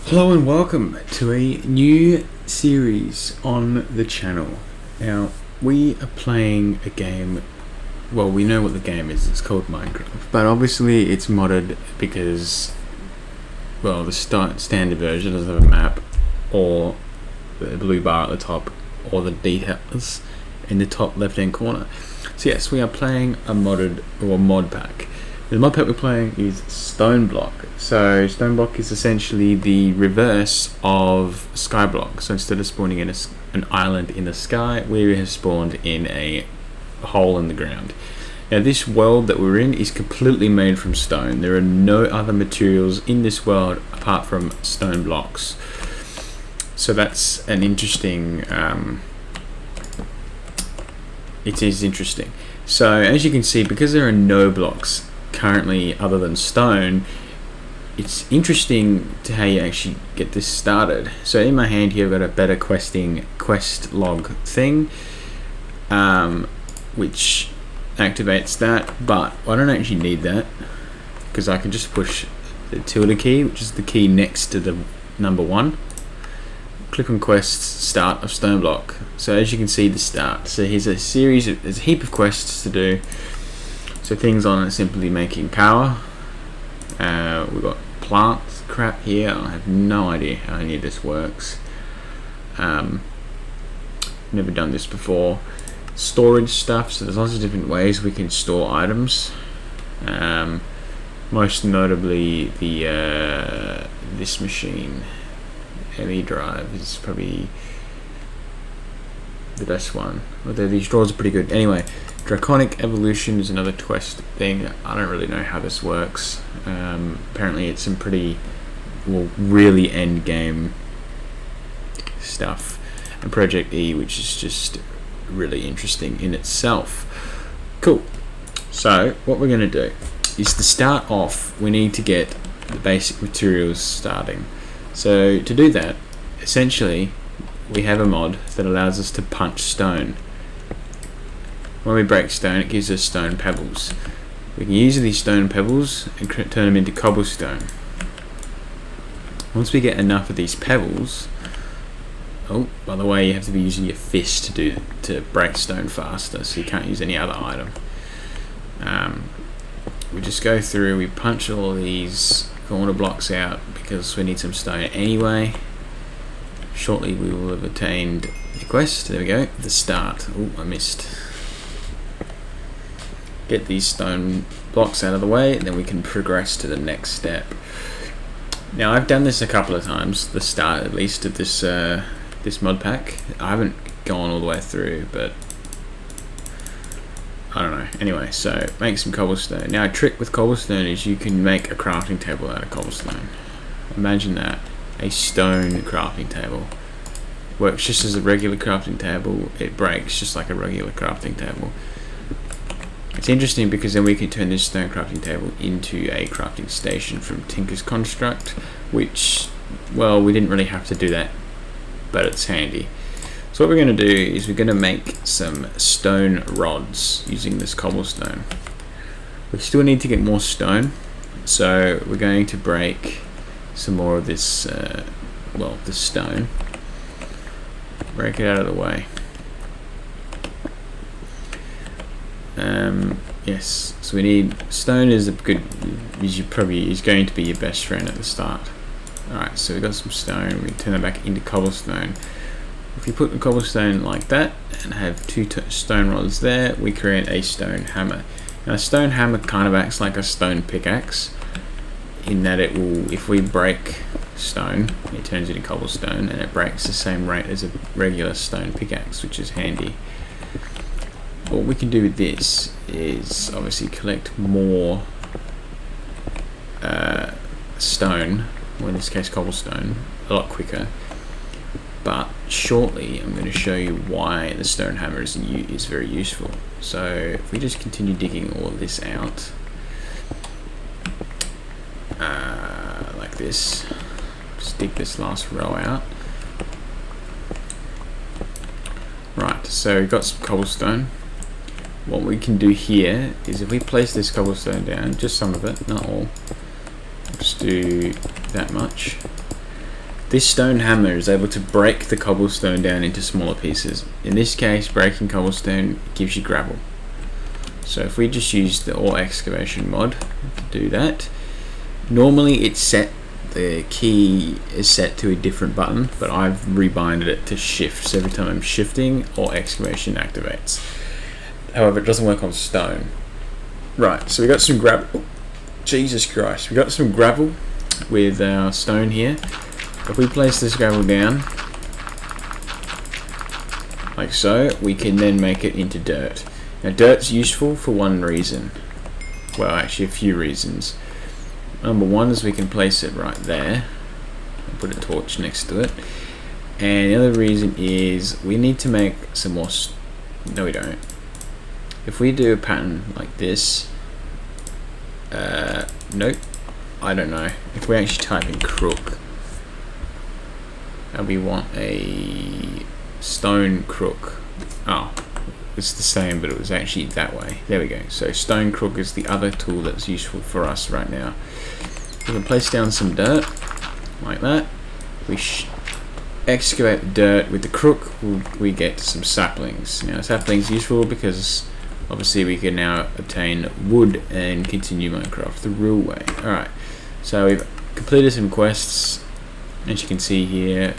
Hello and welcome to a new series on the channel. Now, we are playing a game, well, we know what the game is, it's called Minecraft, but obviously it's modded because, well, the standard version doesn't have a map or the blue bar at the top or the details in the top left hand corner. So yes, we are playing a modded or mod pack. The mod pack we're playing is Stone Block. So Stone Block is essentially the reverse of Skyblock. So instead of spawning in an island in the sky, we have spawned in a hole in the ground. Now this world that we're in is completely made from stone. There are no other materials in this world apart from stone blocks. So that's an interesting, it is interesting. So as you can see, because there are no blocks currently other than stone, it's interesting to how you actually get this started. So in my hand here I've got a better quest log thing, which activates that, but I don't actually need that because I can just push the tilde key, which is the key next to the number 1, click on quests, start of Stone Block. So as you can see, the start, so here's a series of, there's a heap of quests to do. So things on it, simply making power. We've got plants crap here. I have no idea how any of this works. Never done this before. Storage stuff. So there's lots of different ways we can store items. Most notably, the this machine, ME drive, is probably the best one. Although these drawers are pretty good. Anyway. Draconic Evolution is another quest thing. I don't really know how this works. Apparently it's some pretty, well, really end game stuff. And Project E, which is just really interesting in itself. Cool. So what we're going to do is, to start off, we need to get the basic materials starting. So to do that, essentially we have a mod that allows us to punch stone. When we break stone, it gives us stone pebbles. We can use these stone pebbles and turn them into cobblestone. Once we get enough of these pebbles, oh, by the way, you have to be using your fist to break stone faster, so you can't use any other item. We just go through, we punch all these corner blocks out because we need some stone anyway. Shortly we will have attained the quest. There we go, the start. Oh, I missed. Get these stone blocks out of the way, and then we can progress to the next step. Now I've done this a couple of times, the start at least of this this mod pack. I haven't gone all the way through, but I don't know. Anyway, so make some cobblestone. Now a trick with cobblestone is you can make a crafting table out of cobblestone. Imagine that, a stone crafting table. Works just as a regular crafting table, it breaks just like a regular crafting table. It's interesting because then we can turn this stone crafting table into a crafting station from Tinker's Construct, which, well, we didn't really have to do that, but it's handy. So what we're going to do is we're going to make some stone rods using this cobblestone. We still need to get more stone, so we're going to break some more of this, well, this stone. Break it out of the way. Yes, so we need stone is going to be your best friend at the start. Alright, so we've got some stone, we turn it back into cobblestone. If you put the cobblestone like that and have two stone rods there, we create a stone hammer. Now a stone hammer kind of acts like a stone pickaxe, in that it will, if we break stone, it turns into cobblestone, and it breaks the same rate as a regular stone pickaxe, which is handy. What we can do with this is obviously collect more stone, or in this case cobblestone, a lot quicker. But shortly I'm going to show you why the stone hammer is very useful. So if we just continue digging all of this out, like this, just dig this last row out. Right, so we've got some cobblestone. What we can do here is, if we place this cobblestone down, just some of it, not all, just do that much. This stone hammer is able to break the cobblestone down into smaller pieces. In this case, breaking cobblestone gives you gravel. So if we just use the ore excavation mod to do that, normally it's set, the key is set to a different button, but I've rebinded it to shift. So every time I'm shifting, ore excavation activates. However, it doesn't work on stone. Right, so we got some gravel. Jesus Christ, we got some gravel with our stone here. If we place this gravel down, like so, we can then make it into dirt. Now dirt's useful for one reason. Well, actually a few reasons. Number one is we can place it right there. I'll put a torch next to it. And the other reason is we need to make some more... No, we don't. If we do a pattern like this... nope. I don't know. If we actually type in crook... and we want a stone crook. Oh, it's the same, but it was actually that way. There we go. So stone crook is the other tool that's useful for us right now. We can place down some dirt like that. We excavate the dirt with the crook. We get some saplings. Now saplings useful because obviously we can now obtain wood and continue Minecraft the real way. All right. So we've completed some quests. As you can see here,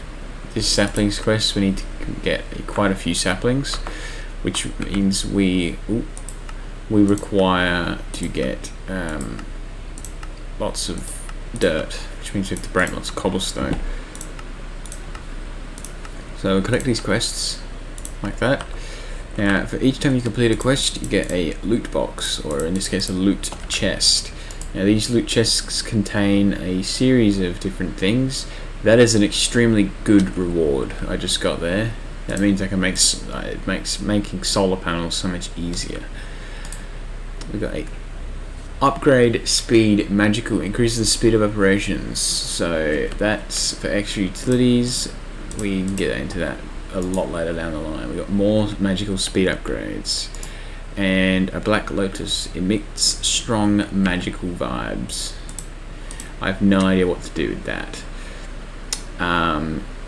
this saplings quest, we need to get quite a few saplings, which means we require to get lots of dirt, which means we have to break lots of cobblestone. So we'll collect these quests like that. Now for each time you complete a quest, you get a loot box, or in this case a loot chest. Now these loot chests contain a series of different things. That is an extremely good reward I just got there. That means I can make it makes making solar panels so much easier. We got a upgrade speed magical, increases the speed of operations. So that's for extra utilities. We can get into that a lot later down the line. We got more magical speed upgrades, and a black lotus emits strong magical vibes. I have no idea what to do with that.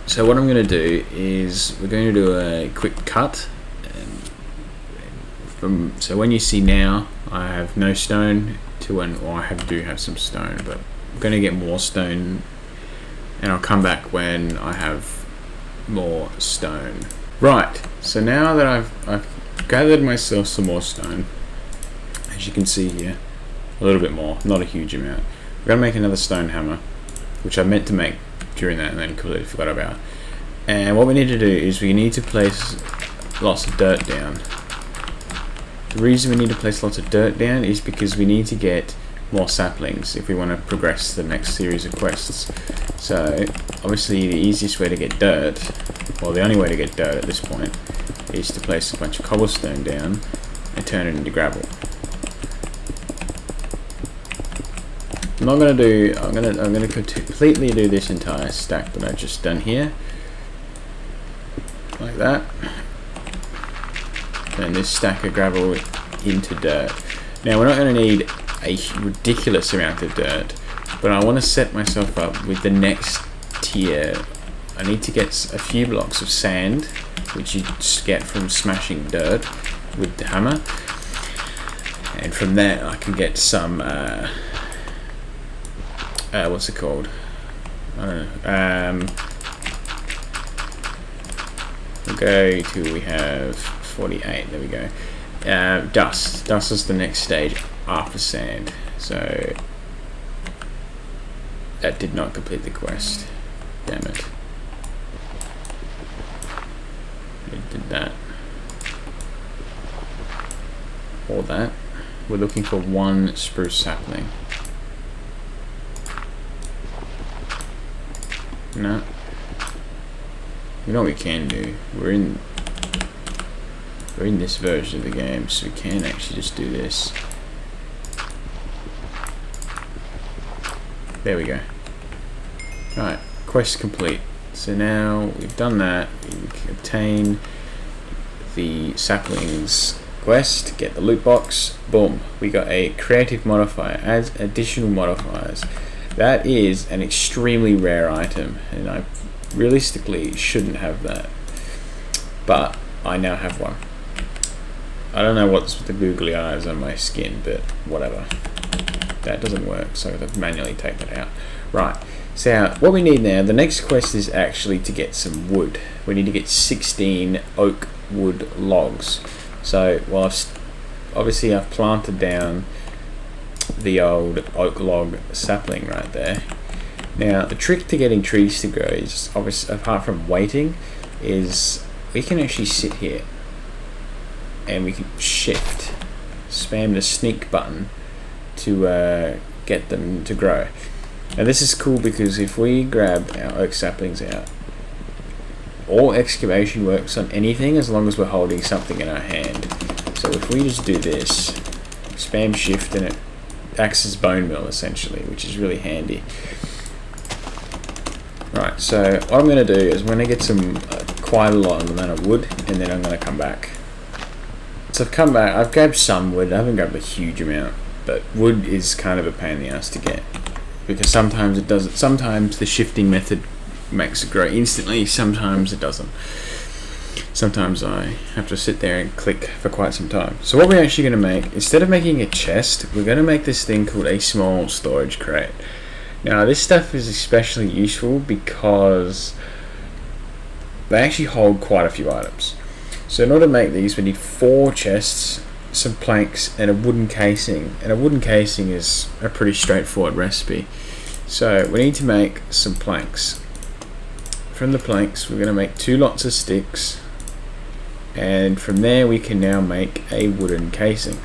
So what I'm going to do is we're going to do a quick cut. So when you see now, I have no stone to when, or I do have some stone, but I'm going to get more stone, and I'll come back when I have more stone. Right. So now that I've gathered myself some more stone, as you can see here, a little bit more, not a huge amount. We're going to make another stone hammer, which I meant to make during that and then completely forgot about. And what we need to do is we need to place lots of dirt down. The reason we need to place lots of dirt down is because we need to get more saplings if we want to progress the next series of quests. So obviously the easiest way to get dirt, well the only way to get dirt at this point, is to place a bunch of cobblestone down and turn it into gravel. I'm gonna completely do this entire stack that I've just done here, like that. Turn this stack of gravel into dirt. Now we're not going to need a ridiculous amount of dirt, but I want to set myself up with the next tier. I need to get a few blocks of sand, which you just get from smashing dirt with the hammer, and from there I can get some what's it called? I don't know. We'll go to, we have 48, there we go. Dust. Dust is the next stage after sand. So that did not complete the quest. Damn it. It did that. Or that. We're looking for one spruce sapling. No. You know what we can do? We're in this version of the game, so we can actually just do this. There we go. Right, quest complete. So now we've done that, we can obtain the saplings quest, get the loot box, boom. We got a creative modifier, adds additional modifiers. That is an extremely rare item, and I realistically shouldn't have that, but I now have one. I don't know what's with the googly eyes on my skin, but whatever. That doesn't work, so I've manually take that out. Right, so what we need now, the next quest is actually to get some wood. We need to get 16 oak wood logs. So, well, obviously I've planted down the old oak log sapling right there. Now, the trick to getting trees to grow is, obviously, apart from waiting, is we can actually sit here and we can shift, spam the sneak button to get them to grow. Now this is cool because if we grab our oak saplings out, all excavation works on anything as long as we're holding something in our hand. So if we just do this, spam shift, and it acts as bone meal essentially, which is really handy. Right, so what I'm going to do is I'm going to get some quite a lot amount of wood, and then I'm going to come back. So I've come back, I've grabbed some wood, I haven't grabbed a huge amount, but wood is kind of a pain in the ass to get, because sometimes it doesn't, sometimes the shifting method makes it grow instantly, sometimes it doesn't. Sometimes I have to sit there and click for quite some time. So what we're actually going to make, instead of making a chest, we're going to make this thing called a small storage crate. Now this stuff is especially useful because they actually hold quite a few items. So in order to make these, we need 4 chests, some planks, and a wooden casing. And a wooden casing is a pretty straightforward recipe. So we need to make some planks. From the planks, we're going to make 2 lots of sticks, and from there we can now make a wooden casing.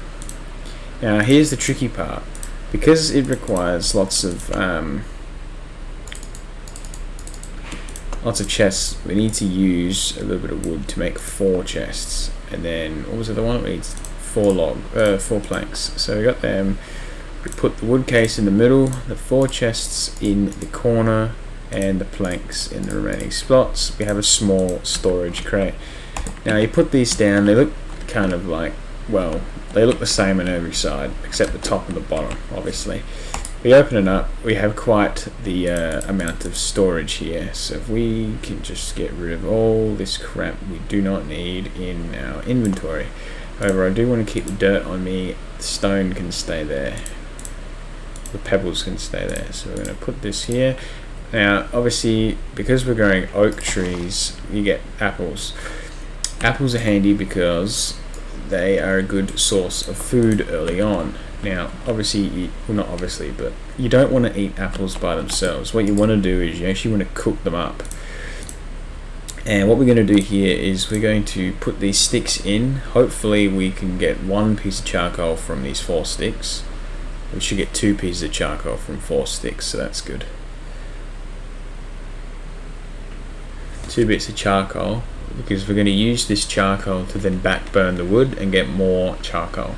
Now here's the tricky part. Because it requires lots of chests, we need to use a little bit of wood to make 4 chests, and then what was the other one? We need 4 planks. So we got them. We put the wood case in the middle, the 4 chests in the corner, and the planks in the remaining spots. We have a small storage crate. Now you put these down. They look kind of like, well, they look the same on every side except the top and the bottom, obviously. We open it up, we have quite the amount of storage here, so if we can just get rid of all this crap we do not need in our inventory. However, I do want to keep the dirt on me. The stone can stay there, the pebbles can stay there, so we're going to put this here. Now obviously, because we're growing oak trees, you get apples. Apples are handy because they are a good source of food early on. Now obviously, well, not obviously, but you don't want to eat apples by themselves. What you want to do is you actually want to cook them up. And what we're going to do here is we're going to put these sticks in. Hopefully we can get 1 piece of charcoal from these 4 sticks. We should get 2 pieces of charcoal from 4 sticks, so that's good. 2 bits of charcoal, because we're going to use this charcoal to then back burn the wood and get more charcoal.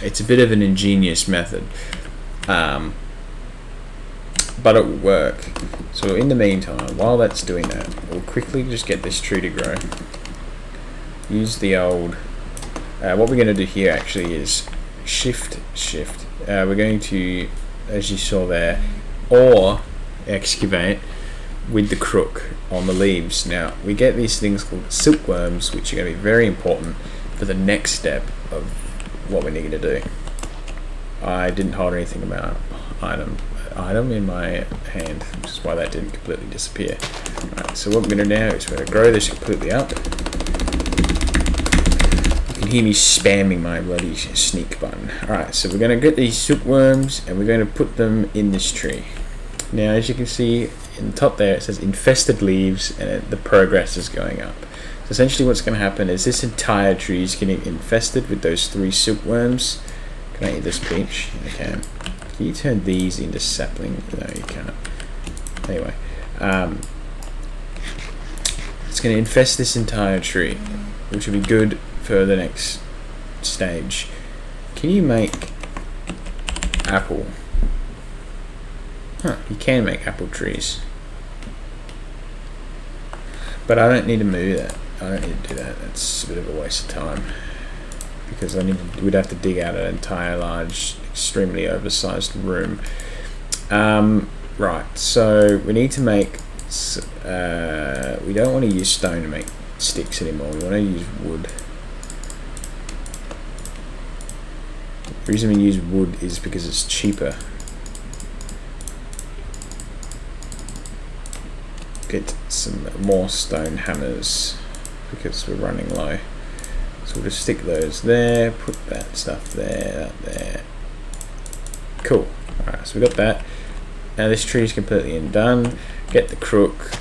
It's a bit of an ingenious method, but it will work. So in the meantime, while that's doing that, we'll quickly just get this tree to grow. Use the old, what we're going to do here actually is shift. We're going to, as you saw there, or excavate with the crook on the leaves. Now we get these things called silkworms, which are going to be very important for the next step of what we need to do. I didn't hold anything about item in my hand, which is why that didn't completely disappear. Right, so what we're going to do now is we're going to grow this completely up. You can hear me spamming my bloody sneak button. Alright, so we're going to get these silkworms and we're going to put them in this tree. Now as you can see in the top there, it says infested leaves, and the progress is going up. So essentially what's going to happen is this entire tree is getting infested with those 3 silkworms. Can I eat this peach? I can. Can you turn these into sapling? No, you can't. Anyway, it's going to infest this entire tree, which will be good for the next stage. Can you make apple? Huh, you can make apple trees. But I don't need to move that. I don't need to do that. That's a bit of a waste of time. because we'd have to dig out an entire large, extremely oversized room. Right, so we need to make. We don't want to use stone to make sticks anymore. We want to use wood. The reason we use wood is because it's cheaper. Get some more stone hammers because we're running low. So we'll just stick those there, put that stuff there, that there. Cool. Alright, so we got that. Now this tree is completely undone. Get the crook,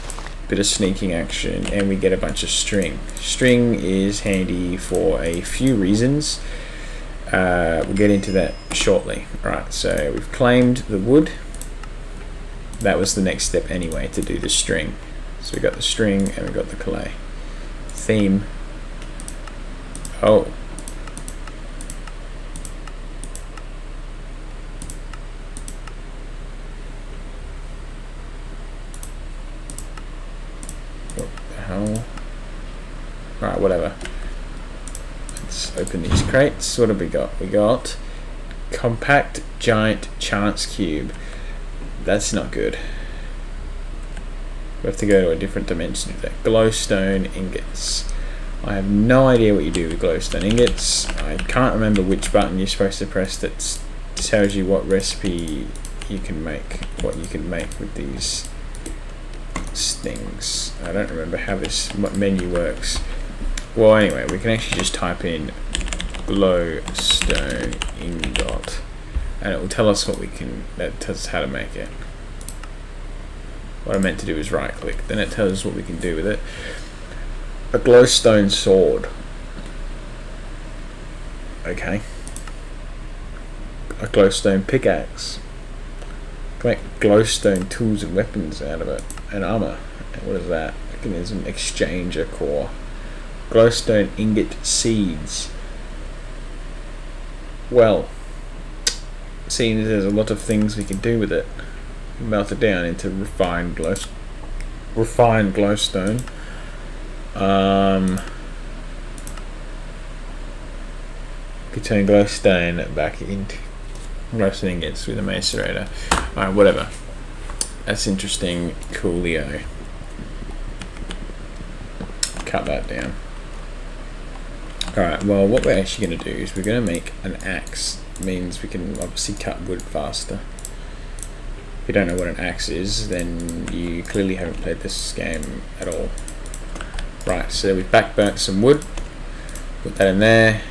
bit of sneaking action, and we get a bunch of string. String is handy for a few reasons. We'll get into that shortly. Alright, so we've claimed the wood. That was the next step anyway, to do the string. So we got the string and we got the clay. Theme. Oh. What the hell? Right, whatever. Let's open these crates. What have we got? We got compact giant chance cube. That's not good. We have to go to a different dimension of that. Glowstone ingots. I have no idea what you do with glowstone ingots. I can't remember which button you're supposed to press that tells you what recipe you can make, what you can make with these things. I don't remember how this menu works. Well, anyway, we can actually just type in glowstone ingot, and it will tell us what we can. That tells us how to make it. What I meant to do is right click, then it tells us what we can do with it. A glowstone sword. Okay. A glowstone pickaxe. Can make glowstone tools and weapons out of it, and armor. And what is that? Mechanism exchanger core. Glowstone ingot seeds. Well, seeing as there's a lot of things we can do with it. Melt it down into refined glowstone. Could turn glowstone back into glowstone ingots with a macerator. Alright, whatever. That's interesting. Coolio. Cut that down. Alright, well, what we're actually going to do is we're going to make an axe. It means we can obviously cut wood faster. If you don't know what an axe is, then you clearly haven't played this game at all. Right, so we've back burnt some wood. Put that in there.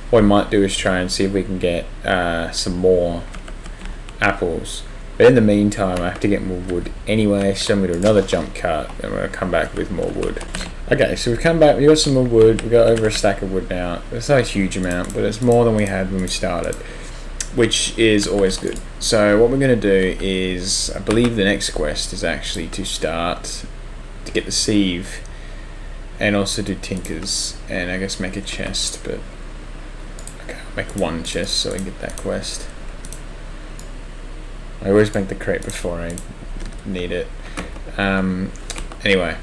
What we might do is try and see if we can get some more apples. But in the meantime, I have to get more wood anyway, so I'm going to do another jump cut, and we're going to come back with more wood. Okay, so we've come back, we got some more wood, we've got over a stack of wood now. It's not a huge amount, but it's more than we had when we started, which is always good. So what we're going to do is, I believe the next quest is actually to start to get the sieve, and also do tinkers, and I guess make a chest, but okay, I'll make one chest so I can get that quest. I always make the crate before I need it. Anyway,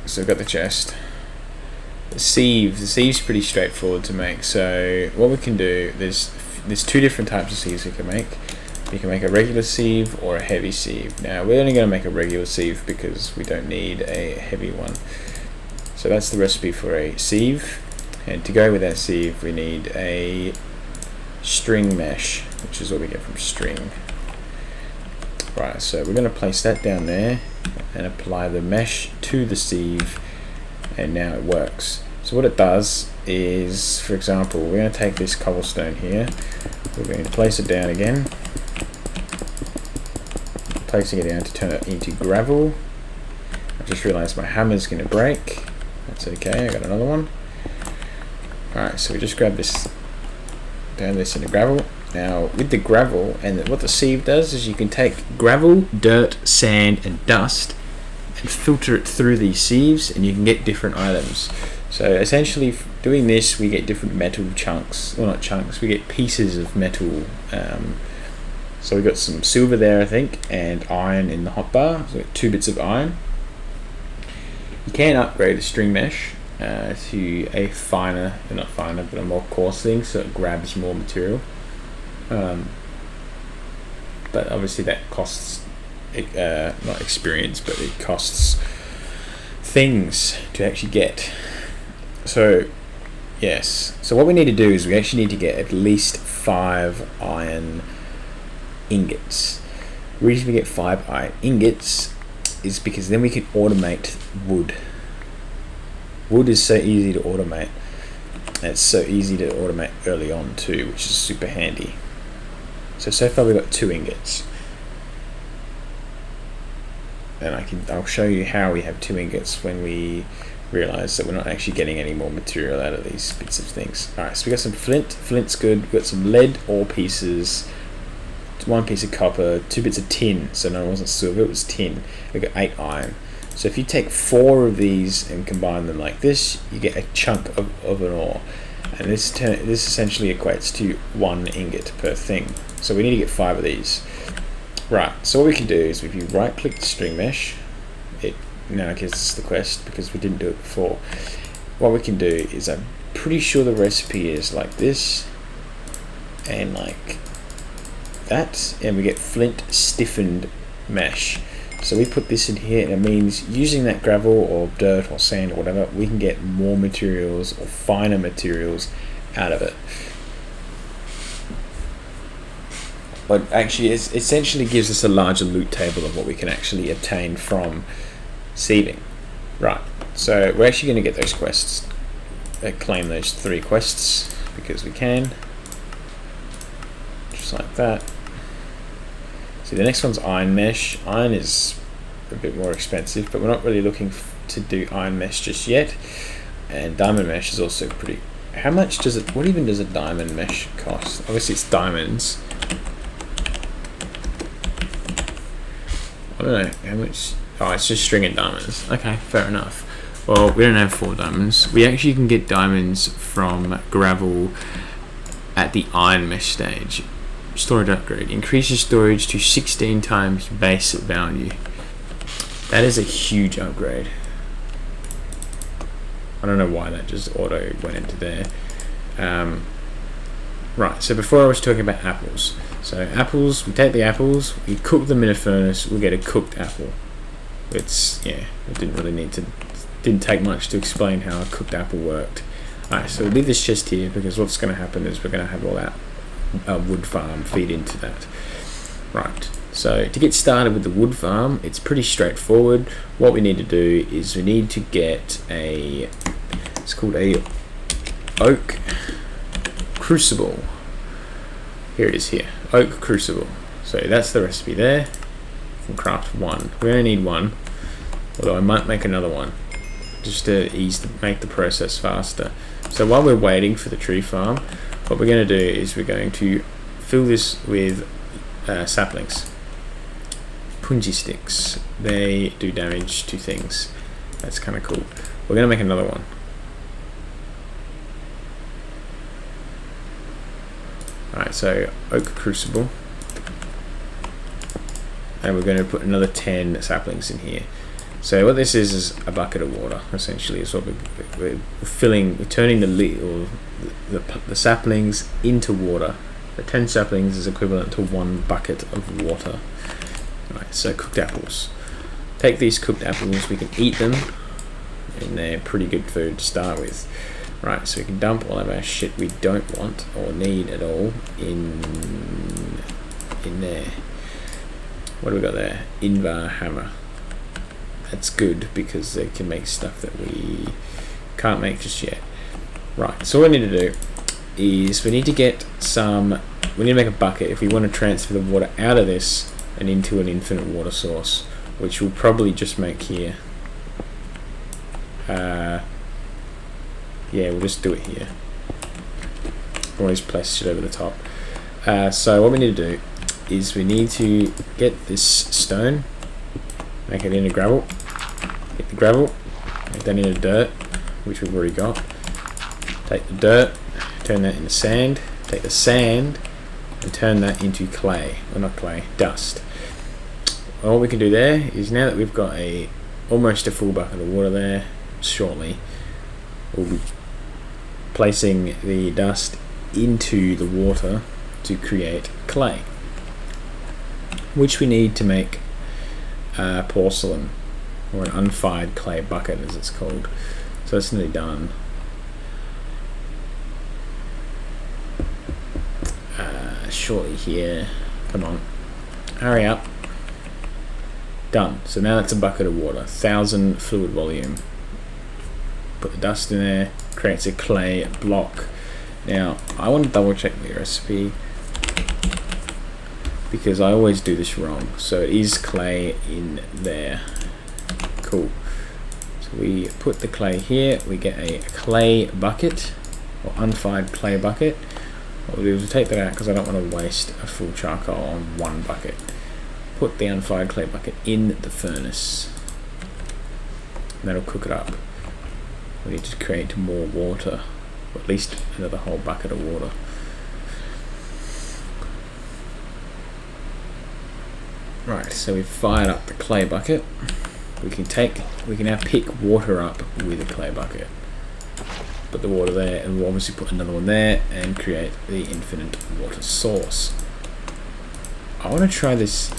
so I've got the chest. The sieve's pretty straightforward to make. So what we can do, there's two different types of sieves we can make. You can make a regular sieve or a heavy sieve. Now we're only going to make a regular sieve because we don't need a heavy one. So that's the recipe for a sieve. And to go with that sieve, we need a string mesh, which is what we get from string. Right, so we're going to place that down there and apply the mesh to the sieve, and now it works. So what it does is, for example, we're going to take this cobblestone here, we're going to place it down again, placing it down to turn it into gravel. I just realized my hammer's going to break. That's okay, I got another one. Alright, so we just grab this, turn this into gravel. Now with the gravel, and what the sieve does is you can take gravel, dirt, sand and dust and filter it through these sieves, and you can get different items. So essentially doing this, we get different metal chunks, well not chunks, we get pieces of metal. So we got some silver there I think, and iron in the hotbar, so we got 2 bits of iron. You can upgrade a string mesh, to a finer, not finer, but a more coarse thing, so it grabs more material. But obviously that costs, not experience, but it costs things to actually get. So yes, so what we need to do is we actually need to get at least 5 iron ingots. The reason we get 5 iron ingots is because then we can automate wood. Wood is so easy to automate, and it's so easy to automate early on too, which is super handy. So far we've got 2 ingots, and I'll show you how we have 2 ingots when we realize that we're not actually getting any more material out of these bits of things. Alright, so we got some flint's good, we've got some lead ore pieces, 1 piece of copper, 2 bits of tin, so no, it wasn't silver, it was tin. We got 8 iron. So if you take 4 of these and combine them like this, you get a chunk of an ore, and this essentially equates to 1 ingot per thing. So we need to get 5 of these. Right, so what we can do is if you right click the string mesh, it now gives us the quest because we didn't do it before. What we can do is, I'm pretty sure the recipe is like this and like that, and we get flint stiffened mesh. So we put this in here, and it means using that gravel or dirt or sand or whatever, we can get more materials or finer materials out of it. But actually it essentially gives us a larger loot table of what we can actually obtain from sieving. Right, so we're actually going to get those quests, claim those 3 quests, because we can. Just like that. See, the next one's iron mesh. Iron is a bit more expensive, but we're not really looking to do iron mesh just yet. And diamond mesh is also pretty... How much does it... What even does a diamond mesh cost? Obviously it's diamonds. I don't know how much... Oh, it's just string of diamonds. Okay, fair enough. Well, we don't have 4 diamonds. We actually can get diamonds from gravel at the iron mesh stage. Storage upgrade. Increases storage to 16 times base value. That is a huge upgrade. I don't know why that just auto went into there. Right, so before I was talking about apples. So apples, we take the apples, we cook them in a furnace, we get a cooked apple. It's, yeah, it didn't take much to explain how a cooked apple worked. Alright, so we'll leave this chest here because what's going to happen is we're going to have all that wood farm feed into that. Right, so to get started with the wood farm, it's pretty straightforward. What we need to do is we need to get a, it's called a oak crucible. Here it is here, oak crucible. So that's the recipe there. We can craft 1. We only need 1, although I might make another one just to make the process faster. So while we're waiting for the tree farm, what we're going to do is we're going to fill this with saplings. Punji sticks. They do damage to things. That's kind of cool. We're going to make another one. Alright, so oak crucible. And we're going to put another 10 saplings in here. So what this is a bucket of water, essentially. Is what we're filling, we're turning the saplings into water. The 10 saplings is equivalent to 1 bucket of water. Right, so cooked apples. Take these cooked apples, we can eat them, and they're pretty good food to start with. Right, so we can dump all of our shit we don't want or need at all in there. What do we got there? Invar hammer. That's good because they can make stuff that we can't make just yet. Right, so what we need to do is we need to make a bucket if we want to transfer the water out of this and into an infinite water source, which we'll probably just make here. Yeah, we'll just do it here. Always place it over the top. So what we need to do is we need to get this stone, make it into gravel, get the gravel, make that into dirt, which we've already got. Take the dirt, turn that into sand, take the sand and turn that into clay, or not clay, dust. Well, what we can do there is now that we've got almost a full bucket of water there shortly, we'll be placing the dust into the water to create clay, which we need to make porcelain, or an unfired clay bucket as it's called. So it's nearly done. Shortly here, come on, hurry up. Done. So now it's a bucket of water, 1000 fluid volume. Put the dust in there, creates a clay block. Now I want to double check the recipe because I always do this wrong. So it is clay in there. Cool. So we put the clay here, we get a clay bucket, or unfired clay bucket. What we'll do is we'll take that out because I don't want to waste a full charcoal on one bucket. Put the unfired clay bucket in the furnace, and that'll cook it up. We need to create more water, or at least another whole bucket of water. Right, so we've fired up the clay bucket. We can now pick water up with a clay bucket. Put the water there, and we'll obviously put another one there and create the infinite water source. I want to try this.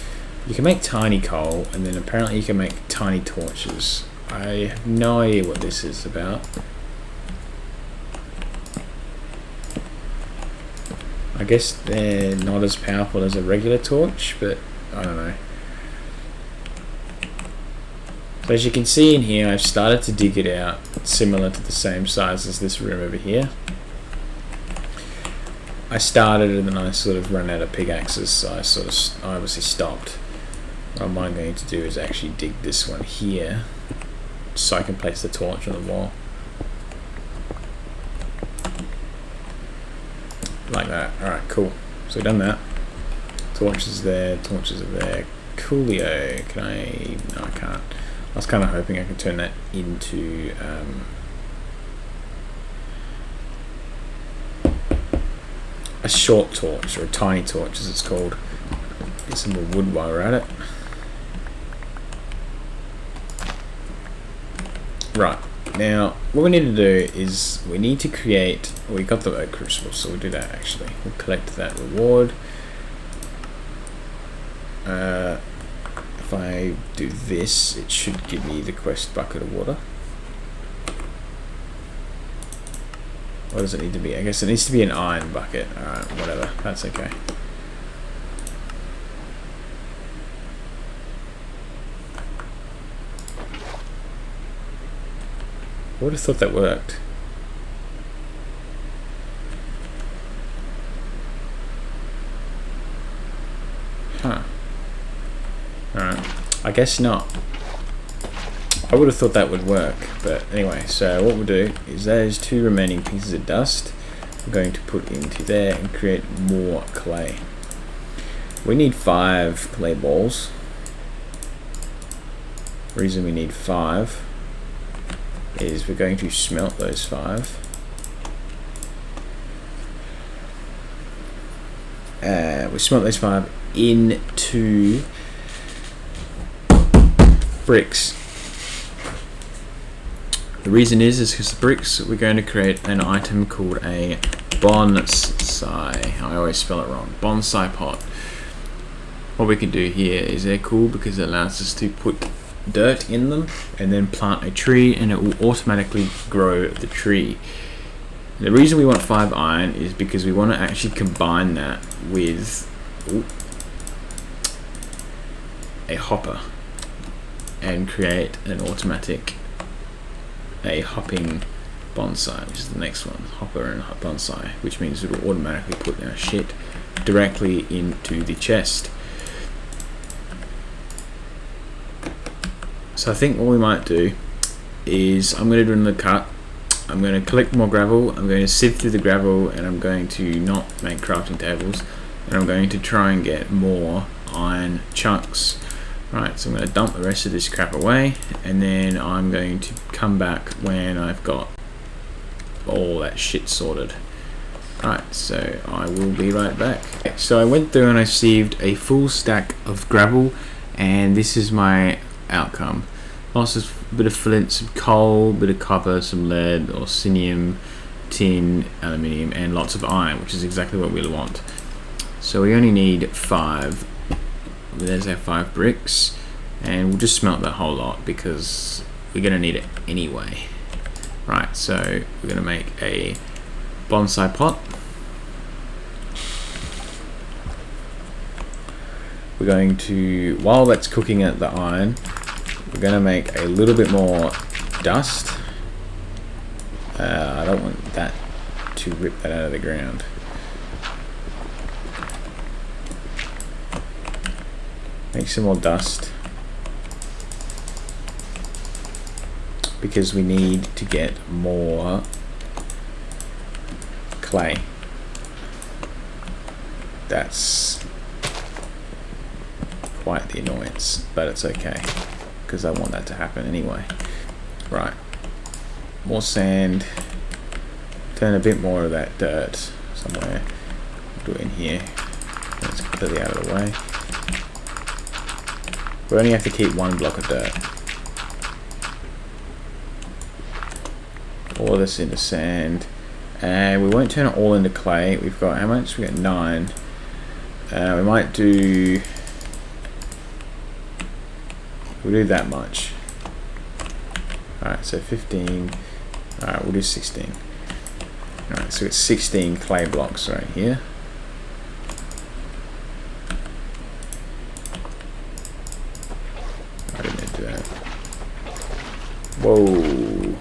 You can make tiny coal, and then apparently you can make tiny torches. I have no idea what this is about. I guess they're not as powerful as a regular torch, but I don't know. So as you can see in here, I've started to dig it out, similar to the same size as this room over here. I started and then I sort of ran out of pickaxes, so I obviously stopped. What I'm going to do is actually dig this one here, so I can place the torch on the wall. Like that. Alright, cool. So we've done that. Torches there, torches are there. Coolio. Can I... No, I can't. I was kind of hoping I could turn that into a short torch, or a tiny torch as it's called. Get some more wood while we're at it. Right, now what we need to do is we need to create, we got the oak crucible, so we'll do that actually. We'll collect that reward. If I do this, it should give me the quest bucket of water. What does it need to be? I guess it needs to be an iron bucket. Alright, whatever, that's okay. I would have thought that worked. Huh. Alright. I guess not. I would have thought that would work, but anyway, so what we'll do is those two remaining pieces of dust we're going to put into there and create more clay. We need 5 clay balls. The reason we need 5 is we're going to smelt those 5. We smelt those 5 into bricks. The reason is because the bricks, we're going to create an item called a bonsai. I always spell it wrong. Bonsai pot. What we can do here is they're cool because it allows us to put dirt in them and then plant a tree, and it will automatically grow the tree. The reason we want 5 iron is because we want to actually combine that with a hopper and create an automatic hopping bonsai, which is the next one. Hopper and bonsai, which means it will automatically put our shit directly into the chest. So I think what we might do is I'm going to do another cut. I'm going to collect more gravel, I'm going to sift through the gravel, and I'm going to not make crafting tables, and I'm going to try and get more iron chunks. Right, so I'm going to dump the rest of this crap away, and then I'm going to come back when I've got all that shit sorted. Right, so I will be right back. So I went through and I sieved a full stack of gravel, and this is my outcome. lots of bit of flint, some coal, bit of copper, some lead, osmium, tin, aluminium, and lots of iron, which is exactly what we want. So we only need 5. There's our 5 bricks, and we'll just smelt that whole lot because we're going to need it anyway. Right, so we're going to make a bonsai pot. We're going to, while that's cooking at the iron, we're going to make a little bit more dust. I don't want that to rip that out of the ground. Make some more dust because we need to get more clay. That's quite the annoyance, but it's okay because I want that to happen anyway. Right, more sand. Turn a bit more of that dirt somewhere. Do it in here. It's completely out of the way. We only have to keep 1 block of dirt. All of this into sand, and we won't turn it all into clay. We've got how much? We got 9. We might do. We'll do that much. Alright, so 15. Alright, we'll do 16. Alright, so it's 16 clay blocks right here. I didn't do that. Whoa.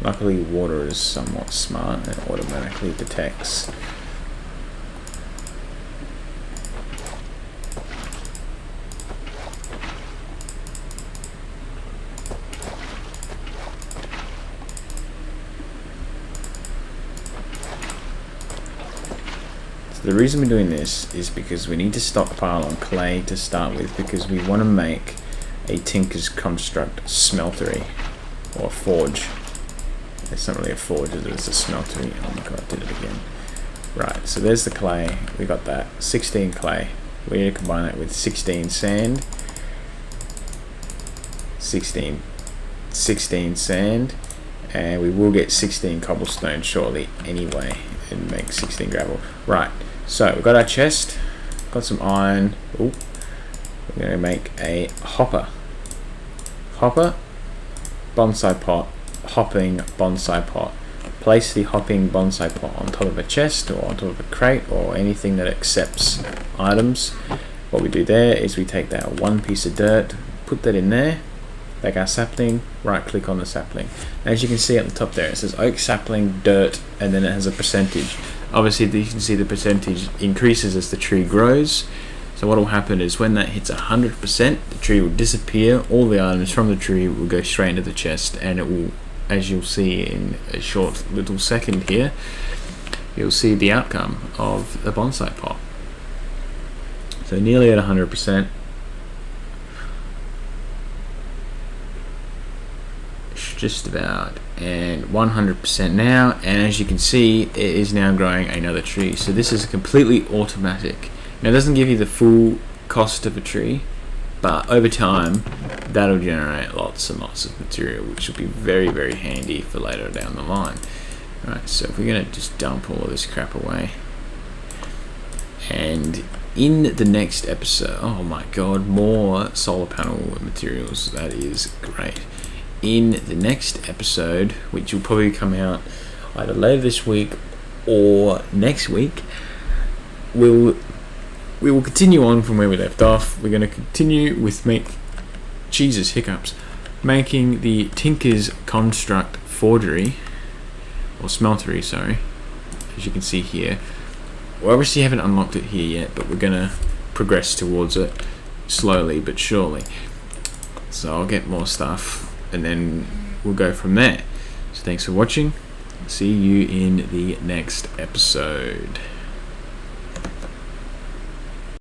Luckily, water is somewhat smart and automatically detects. The reason we're doing this is because we need to stockpile on clay to start with, because we want to make a Tinker's Construct smeltery or forge. It's not really a forge, it's a smeltery. Oh my god, I did it again. Right, so there's the clay. We got that 16 clay. We need to combine that with 16 sand, 16 sand, and we will get 16 cobblestone shortly anyway, and make 16 gravel. Right. So we've got our chest, got some iron. Ooh, we're going to make a hopper, bonsai pot, hopping bonsai pot. Place the hopping bonsai pot on top of a chest or on top of a crate or anything that accepts items. What we do there is we take that 1 piece of dirt, put that in there, like our sapling, right click on the sapling. As you can see at the top there, it says oak sapling, dirt, and then it has a percentage. Obviously you can see the percentage increases as the tree grows. So what will happen is when that hits 100%, the tree will disappear, all the items from the tree will go straight into the chest, and it will, as you'll see in a short little second here, you'll see the outcome of the bonsai pot. So nearly at 100%. Just about, and 100% now, and as you can see it is now growing another tree. So this is completely automatic. Now it doesn't give you the full cost of a tree, but over time that'll generate lots and lots of material, which will be very, very handy for later down the line. Alright, so if we're going to just dump all of this crap away, and in the next episode, oh my god, more solar panel materials. That is great. In the next episode, which will probably come out either later this week or next week, we will continue on from where we left off. We're going to continue with making the Tinker's Construct forgery, or smeltery, sorry, as you can see here. We obviously haven't unlocked it here yet, but we're going to progress towards it slowly but surely. So I'll get more stuff, and then we'll go from there. So thanks for watching. See you in the next episode.